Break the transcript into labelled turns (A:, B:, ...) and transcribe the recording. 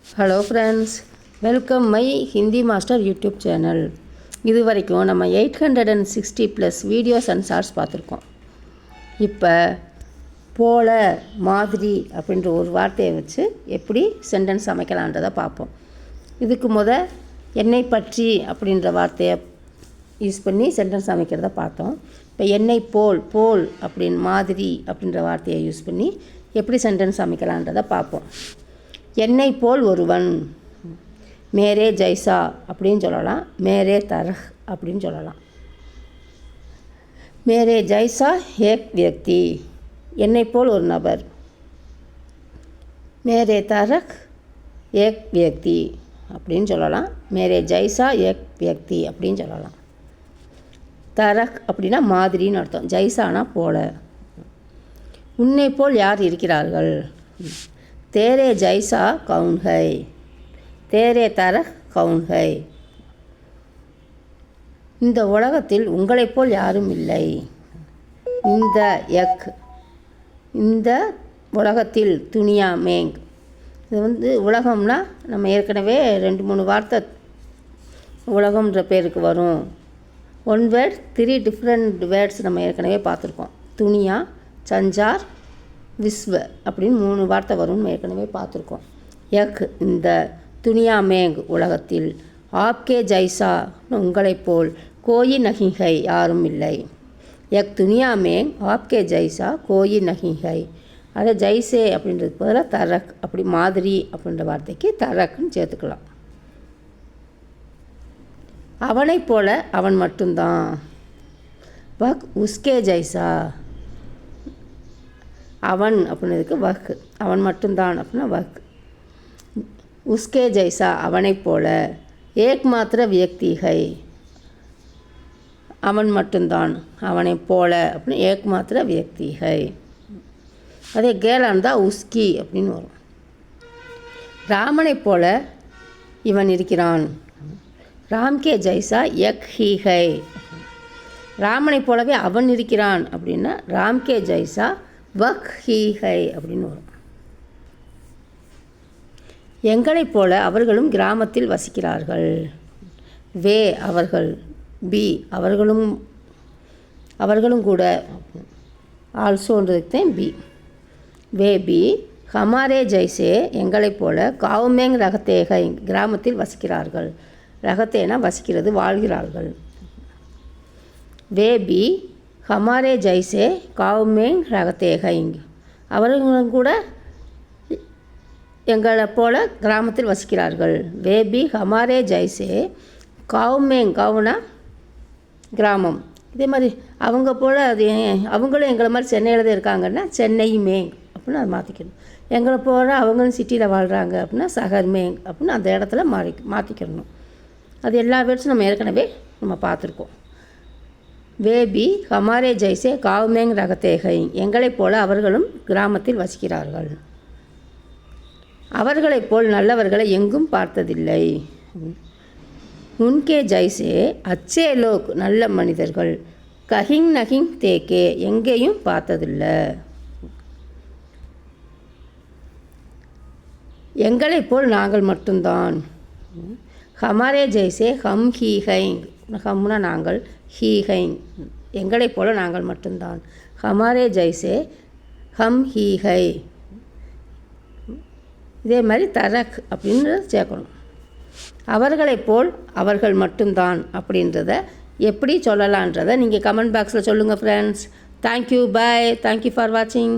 A: Hello friends, welcome my Hindi master YouTube channel. இது வரைக்கும் நம்ம 860+ வீடியோஸ் அண்ட் ஷார்ட்ஸ் பார்த்துருக்கோம். இப்போ போல, மாதிரி அப்படின்ற ஒரு வார்த்தையை வச்சு எப்படி சென்டென்ஸ் அமைக்கலான்றதை பார்ப்போம். இதுக்கு என்னை பற்றி அப்படின்ற வார்த்தையை யூஸ் பண்ணி சென்டென்ஸ் அமைக்கிறத பார்த்தோம். இப்போ என்னை போல், போல் அப்படின்னு மாதிரி அப்படின்ற வார்த்தையை யூஸ் பண்ணி எப்படி சென்டென்ஸ் அமைக்கலான்றதை பார்ப்போம். என்னை போல் ஒருவன், மேரே ஜைசா அப்படின்னு சொல்லலாம், மேரே தரஹ் அப்படின்னு சொல்லலாம். மேரே ஜைசா ஏக் வியக்தி, என்னை போல் ஒரு நபர். மேரே தரஹ் ஏக் வியக்தி அப்படின்னு சொல்லலாம், மேரே ஜைசா ஏக் வியக்தி அப்படின்னு சொல்லலாம். தரஹ் அப்படின்னா மாதிரின்னு அர்த்தம், ஜைசானா போல. உன்னை போல் யார் இருக்கிறார்கள்? तेरे जैसा कौन है? तेरे तरह कौन है? இந்த உலகத்தில் உங்களைப் போல் யாரும் இல்லை. இந்த இந்த உலகத்தில் துனியா மேங், இது உலகம்னா நம்ம ஏற்கனவே 2-3 வார்த்தை உலகம்ன்ற பேருக்கு வரும். ஒன் வேர்ட் 3 டிஃப்ரெண்ட் வேர்ட்ஸ் நம்ம ஏற்கனவே பார்த்துருக்கோம். துனியா, சஞ்சார், விஸ்வ அப்படின்னு 3 வார்த்தை வரும்னு ஏற்கனவே பார்த்துருக்கோம். இந்த துனியா மேங் உலகத்தில், ஆப்கே ஜைசா உங்களைப் போல், கோயி நகிஹை யாரும் இல்லை. துனியா மேங் ஆப்கே ஜைசா கோயி நகிஹை. அதை ஜைசே அப்படின்றதுக்கு பதிலாக தரக், அப்படி மாதிரி அப்படின்ற வார்த்தைக்கு தரக்குன்னு சேர்த்துக்கலாம். அவனைப் போல அவன் மட்டும்தான். உஸ்கே ஜைசா, அவன் அப்படின்றதுக்கு வக், அவன் மட்டும்தான் அப்படின்னா வக். உஸ்கே ஜைசா அவனைப் போல, ஏக் மாத்திர வியக்திகை அவன் மட்டும்தான், அவனைப் போல அப்படின்னு ஏக் மாத்திர வியக்திகை. அதே கேலான் தான் உஸ்கி அப்படின்னு வரும். ராமனைப் போல இவன் இருக்கிறான். ராம்கே ஜைசா யக் ஹீஹை, ராமனைப் போலவே அவன் இருக்கிறான் அப்படின்னா ராம்கே ஜைசா வக் ஹீ ஹை அப்படின்னு வரும். எங்களைப் போல அவர்களும் கிராமத்தில் வசிக்கிறார்கள். வே அவர்கள், பி அவர்களும் கூட, ஆல்சோன்றதுக்கு தான் பி. வே பி ஹமாரே ஜைசே எங்களைப் போல, காவுமேங் ரகத்தேகை கிராமத்தில் வசிக்கிறார்கள். ரகத்தேனா வசிக்கிறது, வாழ்கிறார்கள். வே பி ஹமாரே ஜைசே காவுமேங் ரகத்தேகைங் அவர்களும் கூட எங்களை போல கிராமத்தில் வசிக்கிறார்கள். வேபி ஹமாரே ஜைசே காவுமேங், காவுனா கிராமம். இதே மாதிரி அவங்க போல் அது அவங்களும் எங்களை மாதிரி சென்னையில் தான் இருக்காங்கன்னா சென்னை மேங் அப்படின்னு அதை மாற்றிக்கணும். எங்களை போல் அவங்களும் சிட்டியில் வாழ்கிறாங்க அப்படின்னா சஹர் மேங் அப்படின்னு அந்த இடத்துல மாற்றிக்கணும். அது எல்லா வேர்ட்ஸும் நம்ம ஏற்கனவே நம்ம பார்த்துருக்கோம். வேபி ஹமாரே ஜைசே காவுமேங் ரகத்தேகை எங்களைப் போல அவர்களும் கிராமத்தில் வசிக்கிறார்கள். அவர்களைப் போல் நல்லவர்களை எங்கும் பார்த்ததில்லை. உன்கே ஜைசே அச்சே லோக் நல்ல மனிதர்கள், கஹிங் நஹிங் தேக்கே எங்கேயும் பார்த்ததில்லை. எங்களைப் போல் நாங்கள் மட்டும்தான். ஹமாரே ஜைசே ஹம் ஹீ ஹைங், ஹம்னா நாங்கள், ஹீ ஹைங் எங்களைப் போல நாங்கள் மட்டும்தான். ஹமாரே ஜைசே ஹம் ஹீ ஹை. இதே மாதிரி தரக் அப்படின்றத சேர்க்கணும். அவர்களைப் போல் அவர்கள் மட்டும்தான் அப்படின்றத எப்படி சொல்லலான்றதை நீங்கள் கமெண்ட் பாக்ஸில் சொல்லுங்கள் friends. Thank you, bye, thank you for வாட்சிங்.